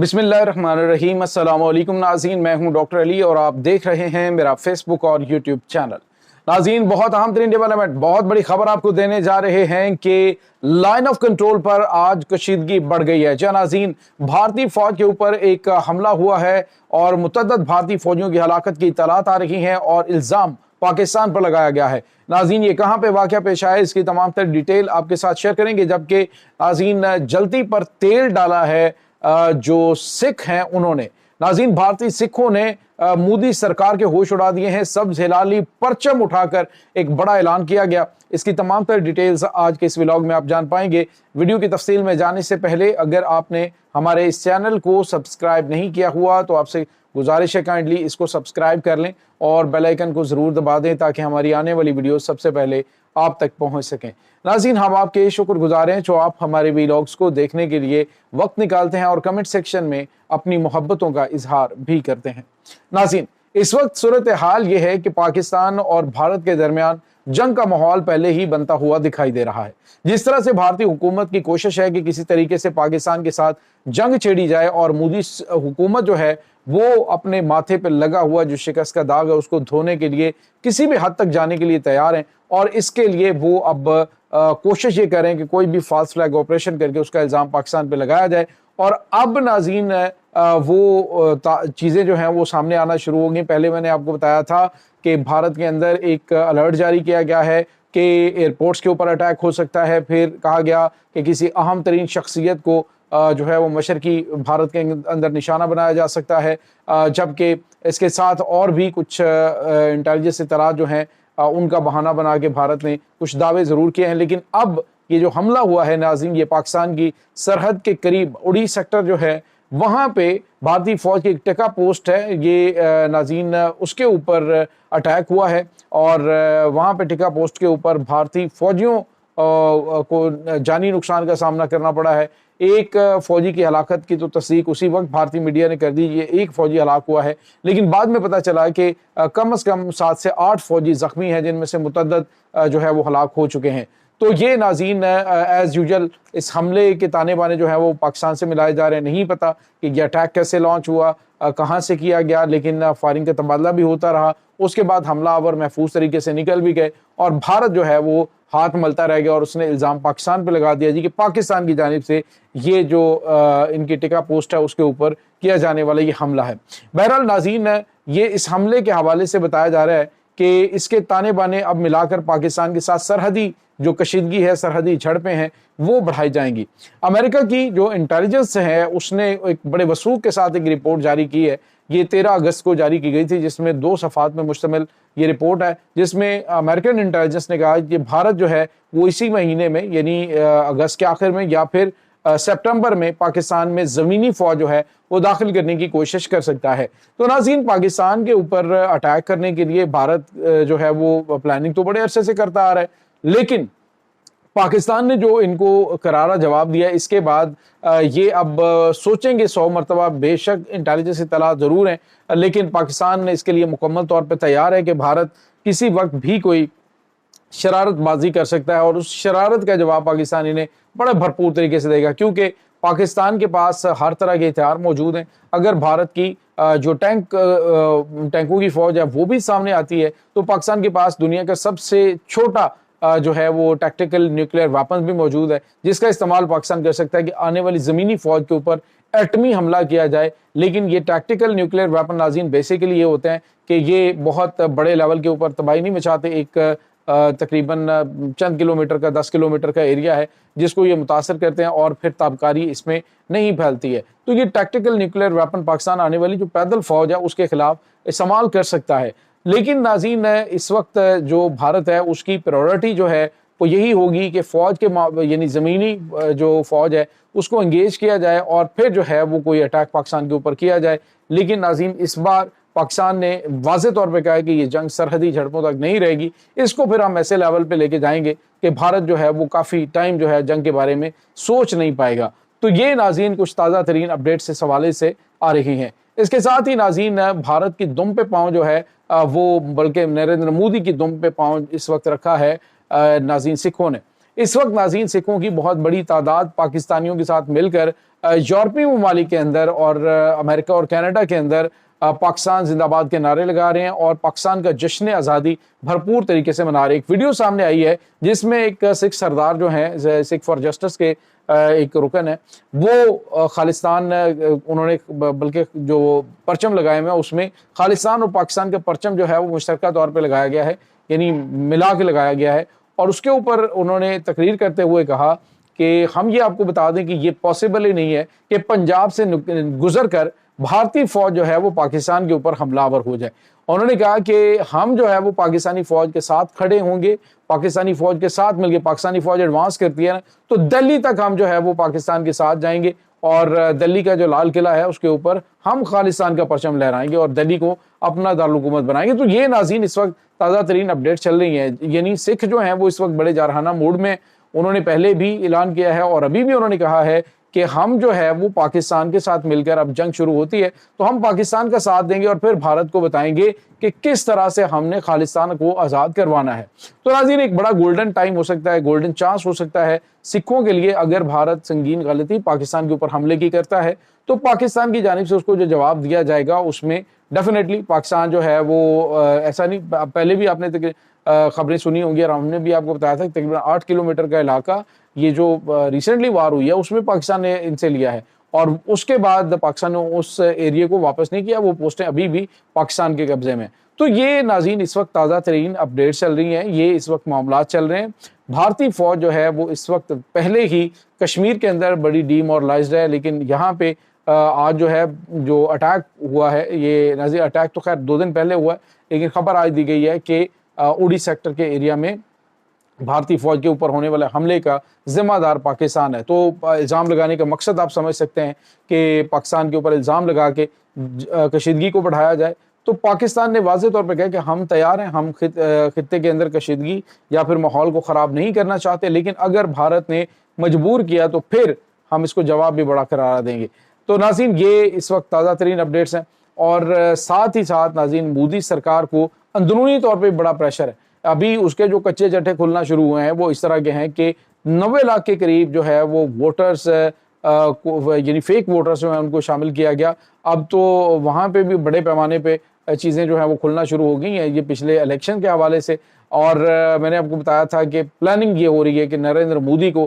बिस्मिल्लाहिर्रहमानिर्रहीम। अस्सलाम वालेकुम नाज़रीन, मैं हूं डॉक्टर अली और आप देख रहे हैं मेरा फेसबुक और यूट्यूब चैनल। नाज़रीन, बहुत अहम तरीन डेवलपमेंट, बहुत बड़ी खबर आपको देने जा रहे हैं कि लाइन ऑफ कंट्रोल पर आज कशीदगी बढ़ गई है। जी नाज़रीन, भारतीय फौज के ऊपर एक हमला हुआ है और मुतअद्दिद भारतीय फौजियों की हलाकत की इत्तलात आ रही हैं और इल्ज़ाम पाकिस्तान पर लगाया गया है। नाज़रीन, ये कहाँ पे वाक़या पेश आया, इसकी तमाम तर डिटेल आपके साथ शेयर करेंगे। जबकि नाज़रीन, जलती पर तेल डाला है जो सिख हैं उन्होंने। नाज़रीन, भारतीय सिखों ने मोदी सरकार के होश उड़ा दिए हैं। सब्ज हिलाली परचम उठाकर एक बड़ा ऐलान किया गया। इसकी तमाम तर डिटेल्स आज के इस व्लॉग में आप जान पाएंगे। वीडियो की तफसील में जाने से पहले अगर आपने हमारे इस चैनल को सब्सक्राइब नहीं किया हुआ तो आपसे गुजारिश है काइंडली इसको सब्सक्राइब कर लें और बेल आइकन को ज़रूर दबा दें ताकि हमारी आने वाली वीडियो सबसे पहले आप तक पहुंच सकें। नाज़रीन, हम आपके शुक्रगुजार हैं जो आप हमारे व्लॉग्स को देखने के लिए वक्त निकालते हैं और कमेंट सेक्शन में अपनी मोहब्बतों का इजहार भी करते हैं। नाज़रीन, इस वक्त सूरत हाल ये है कि पाकिस्तान और भारत के दरमियान जंग का माहौल पहले ही बनता हुआ दिखाई दे रहा है। जिस तरह से भारतीय हुकूमत की कोशिश है कि किसी तरीके से पाकिस्तान के साथ जंग छेड़ी जाए और मोदी हुकूमत जो है वो अपने माथे पर लगा हुआ जो शिकस्त का दाग है उसको धोने के लिए किसी भी हद तक जाने के लिए तैयार हैं और इसके लिए वो अब कोशिश ये करें कि कोई भी फाल्स फ्लैग ऑपरेशन करके उसका इल्ज़ाम पाकिस्तान पे लगाया जाए। और अब नाज़रीन, वो चीज़ें जो हैं वो सामने आना शुरू हो गई। पहले मैंने आपको बताया था कि भारत के अंदर एक अलर्ट जारी किया गया है कि एयरपोर्ट्स के ऊपर अटैक हो सकता है। फिर कहा गया कि किसी अहम तरीन शख्सियत को जो है वो मशरकी भारत के अंदर निशाना बनाया जा सकता है। जबकि इसके साथ और भी कुछ इंटेलिजेंस इत्तलात जो हैं उनका बहाना बना के भारत ने कुछ दावे ज़रूर किए हैं। लेकिन अब ये जो हमला हुआ है नाज़रीन, ये पाकिस्तान की सरहद के करीब उड़ी सेक्टर जो है वहाँ पे भारतीय फौज की एक टिका पोस्ट है, ये नाज़रीन उसके ऊपर अटैक हुआ है और वहाँ पे टिका पोस्ट के ऊपर भारतीय फौजियों को जानी नुकसान का सामना करना पड़ा है। एक फौजी की हलाकत की तो तस्दीक उसी वक्त भारतीय मीडिया ने कर दी, ये एक फौजी हलाक हुआ है। लेकिन बाद में पता चला कि कम से कम 7 से 8 फौजी जख्मी हैं जिनमें से मुतअद्दिद जो है वो हलाक हो चुके हैं। तो ये नाज़रीन एज़ यूजुअल इस हमले के ताने बाने जो है वो पाकिस्तान से मिलाए जा रहे हैं। नहीं पता कि ये अटैक कैसे लॉन्च हुआ, कहाँ से किया गया, लेकिन फायरिंग का तबादला भी होता रहा। उसके बाद हमलावर महफूज तरीके से निकल भी गए और भारत जो है वो हाथ मलता रह गया और उसने इल्ज़ाम पाकिस्तान पे लगा दिया जी कि पाकिस्तान की जानिब से ये जो इनकी टिका पोस्ट है उसके ऊपर किया जाने वाला ये हमला है। बहरहाल नाज़रीन, ये इस हमले के हवाले से बताया जा रहा है कि इसके ताने बाने अब मिलाकर पाकिस्तान के साथ सरहदी जो कशीदगी है, सरहदी झड़पें हैं, वो बढ़ाई जाएंगी। अमेरिका की जो इंटेलिजेंस है उसने एक बड़े वसूख के साथ एक रिपोर्ट जारी की है। ये 13 अगस्त को जारी की गई थी, जिसमें 2 सफ़ात में मुश्तमिल ये रिपोर्ट है, जिसमें अमेरिकन इंटेलिजेंस ने कहा कि भारत जो है वो इसी महीने में यानी अगस्त के आखिर में या फिर सितंबर में पाकिस्तान में ज़मीनी फ़ौज जो है वो दाखिल करने की कोशिश कर सकता है। तो नाज़रीन, पाकिस्तान के ऊपर अटैक करने के लिए भारत जो है वो प्लानिंग तो बड़े अरसे से करता आ रहा है, लेकिन पाकिस्तान ने जो इनको करारा जवाब दिया इसके बाद ये अब सोचेंगे 100 मरतबा। बेशक इंटेलिजेंस इत्तलात ज़रूर हैं, लेकिन पाकिस्तान ने इसके लिए मुकम्मल तौर पर तैयार है कि भारत किसी वक्त भी कोई शरारतबाजी कर सकता है और उस शरारत का जवाब पाकिस्तान इन्हें बड़े भरपूर तरीके से देगा, क्योंकि पाकिस्तान के पास हर तरह के हथियार मौजूद हैं। अगर भारत की जो टैंकों की फ़ौज है वो भी सामने आती है तो पाकिस्तान के पास दुनिया का सबसे छोटा जो है वो टैक्टिकल न्यूक्लियर वेपन भी मौजूद है, जिसका इस्तेमाल पाकिस्तान कर सकता है कि आने वाली ज़मीनी फ़ौज के ऊपर एटमी हमला किया जाए। लेकिन ये टैक्टिकल न्यूक्लियर वेपन नाज़रीन बेसिकली ये होते हैं कि ये बहुत बड़े लेवल के ऊपर तबाही नहीं मचाते। एक तकरीबन चंद किलोमीटर का 10 किलोमीटर का एरिया है जिसको ये मुतासर करते हैं और फिर ताबकारी इसमें नहीं फैलती है। तो ये टैक्टिकल न्यूक्लियर वेपन पाकिस्तान आने वाली जो पैदल फ़ौज है उसके खिलाफ इस्तेमाल कर सकता है। लेकिन नाज़रीन, इस वक्त जो भारत है उसकी प्रायोरिटी जो है वो यही होगी कि फ़ौज के यानी ज़मीनी जो फ़ौज है उसको इंगेज किया जाए और फिर जो है वो कोई अटैक पाकिस्तान के ऊपर किया जाए। लेकिन नाज़रीन, इस बार पाकिस्तान ने वाज़ेह तौर पे कहा है कि ये जंग सरहदी झड़पों तक नहीं रहेगी। इसको फिर हम ऐसे लेवल पे लेके जाएंगे कि भारत जो है वो काफ़ी टाइम जो है जंग के बारे में सोच नहीं पाएगा। तो ये नाज़रीन कुछ ताज़ा तरीन अपडेट्स इस हवाले से आ रही हैं। इसके साथ ही नाज़रीन, भारत की दुम पे पाँव जो है वो बल्कि नरेंद्र मोदी की दुम पे पाँव इस वक्त रखा है नाज़रीन सिखों ने। اس وقت ناظرین سکھوں کی بہت بڑی تعداد پاکستانیوں کے ساتھ مل کر یورپی ممالک کے اندر اور امریکہ اور کینیڈا کے اندر پاکستان زندہ باد کے نعرے لگا رہے ہیں اور پاکستان کا جشن آزادی بھرپور طریقے سے منا رہے ہیں۔ ایک ویڈیو سامنے آئی ہے جس میں ایک سکھ سردار جو ہیں سکھ فار جسٹس کے ایک رکن ہے، وہ خالصتان انہوں نے بلکہ جو پرچم لگائے ہوئے ہیں اس میں خالصتان اور پاکستان کا پرچم جو ہے وہ مشترکہ طور پہ لگایا گیا ہے، یعنی ملا کے لگایا گیا ہے، اور اس کے اوپر انہوں نے تقریر کرتے ہوئے کہا کہ ہم یہ آپ کو بتا دیں کہ یہ پاسبل ہی نہیں ہے کہ پنجاب سے گزر کر بھارتی فوج جو ہے وہ پاکستان کے اوپر حملہ آور ہو جائے۔ انہوں نے کہا کہ ہم جو ہے وہ پاکستانی فوج کے ساتھ کھڑے ہوں گے، پاکستانی فوج کے ساتھ مل کے پاکستانی فوج ایڈوانس کرتی ہے نا تو دلی تک ہم جو ہے وہ پاکستان کے ساتھ جائیں گے، اور دلی کا جو لال قلعہ ہے اس کے اوپر ہم خالصتان کا پرچم لہرائیں گے اور دلی کو اپنا دارالحکومت بنائیں گے۔ تو یہ ناظرین اس وقت تازہ ترین اپڈیٹ چل رہی ہیں، یعنی سکھ جو ہیں وہ اس وقت بڑے جارحانہ موڈ میں، انہوں نے پہلے بھی اعلان کیا ہے اور ابھی بھی انہوں نے کہا ہے کہ ہم جو ہے وہ پاکستان کے ساتھ مل کر، اب جنگ شروع ہوتی ہے تو ہم پاکستان کا ساتھ دیں گے اور پھر بھارت کو بتائیں گے کہ کس طرح سے ہم نے خالصتان کو آزاد کروانا ہے۔ تو ناظرین ایک بڑا گولڈن ٹائم ہو سکتا ہے، گولڈن چانس ہو سکتا ہے سکھوں کے لیے، اگر بھارت سنگین غلطی پاکستان کے اوپر حملے کی کرتا ہے تو پاکستان کی جانب سے اس کو جو جواب دیا جائے گا اس میں ڈیفینیٹلی پاکستان جو ہے وہ ایسا نہیں، پہلے بھی آپ نے خبریں سنی ہوں گی اور ہم نے بھی آپ کو بتایا تھا کہ تقریباً 8 کلومیٹر کا علاقہ یہ جو ریسنٹلی وار ہوئی ہے اس میں پاکستان نے ان سے لیا ہے، اور اس کے بعد پاکستان نے اس ایریے کو واپس نہیں کیا، وہ پوسٹیں ابھی بھی پاکستان کے قبضے میں۔ تو یہ ناظرین اس وقت تازہ ترین اپڈیٹ چل رہی ہیں، یہ اس وقت معاملات چل رہے ہیں۔ بھارتی فوج جو ہے وہ اس وقت پہلے ہی کشمیر کے اندر بڑی ڈی مورلائزڈ ہے، لیکن یہاں پہ آج جو ہے جو اٹیک ہوا ہے، یہ ناظرین اٹیک تو خیر 2 دن پہلے ہوا ہے، لیکن خبر آج دی گئی ہے کہ اوڑی سیکٹر کے ایریا میں بھارتی فوج کے اوپر ہونے والے حملے کا ذمہ دار پاکستان ہے۔ تو الزام لگانے کا مقصد آپ سمجھ سکتے ہیں کہ پاکستان کے اوپر الزام لگا کے کشیدگی کو بڑھایا جائے۔ تو پاکستان نے واضح طور پہ کہا کہ ہم تیار ہیں، ہم خطے کے اندر کشیدگی یا پھر ماحول کو خراب نہیں کرنا چاہتے، لیکن اگر بھارت نے مجبور کیا تو پھر ہم اس کو جواب بھی بڑا قرار دیں گے۔ تو ناظرین یہ اس وقت تازہ ترین اپڈیٹس ہیں، اور ساتھ ہی ساتھ ناظرین مودی سرکار کو اندرونی طور پہ بڑا پریشر ہے۔ ابھی اس کے جو کچے چٹھے کھلنا شروع ہوئے ہیں وہ اس طرح کے ہیں کہ 90 لاکھ کے قریب جو ہے وہ ووٹرز یعنی فیک ووٹرز جو ہیں ان کو شامل کیا گیا۔ اب تو وہاں پہ بھی بڑے پیمانے پہ چیزیں جو ہیں وہ کھلنا شروع ہو گئی ہیں یہ پچھلے الیکشن کے حوالے سے، اور میں نے آپ کو بتایا تھا کہ پلاننگ یہ ہو رہی ہے کہ نریندر مودی کو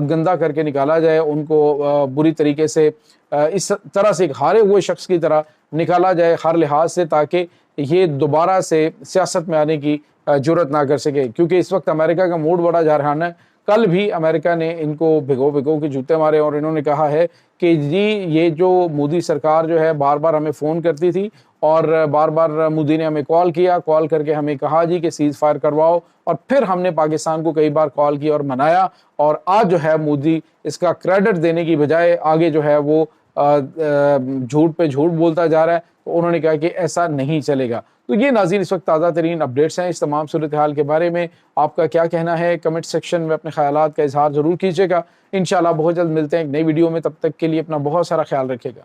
گندا کر کے نکالا جائے، ان کو بری طریقے سے اس طرح سے ایک ہارے ہوئے شخص کی طرح نکالا جائے ہر لحاظ سے، تاکہ یہ دوبارہ سے سیاست میں آنے کی جرت نہ کر سکے، کیونکہ اس وقت امریکہ کا موڈ بڑا جارحانہ ہے۔ کل بھی امریکہ نے ان کو بھگو کے جوتے مارے اور انہوں نے کہا ہے کہ جی یہ جو مودی سرکار جو ہے بار بار ہمیں فون کرتی تھی اور بار بار مودی نے ہمیں کال کر کے ہمیں کہا جی کہ سیز فائر کرواؤ، اور پھر ہم نے پاکستان کو کئی بار کال کی اور منایا، اور آج جو ہے مودی اس کا کریڈٹ دینے کی بجائے آگے جو ہے وہ جھوٹ پہ جھوٹ بولتا جا رہا ہے۔ تو انہوں نے کہا کہ ایسا نہیں چلے گا۔ تو یہ ناظرین اس وقت تازہ ترین اپڈیٹس ہیں۔ اس تمام صورتحال کے بارے میں آپ کا کیا کہنا ہے؟ کمنٹ سیکشن میں اپنے خیالات کا اظہار ضرور کیجیے گا۔ انشاءاللہ بہت جلد ملتے ہیں ایک نئی ویڈیو میں، تب تک کے لیے اپنا بہت سارا خیال رکھیے گا۔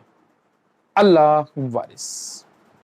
اللہ وارث۔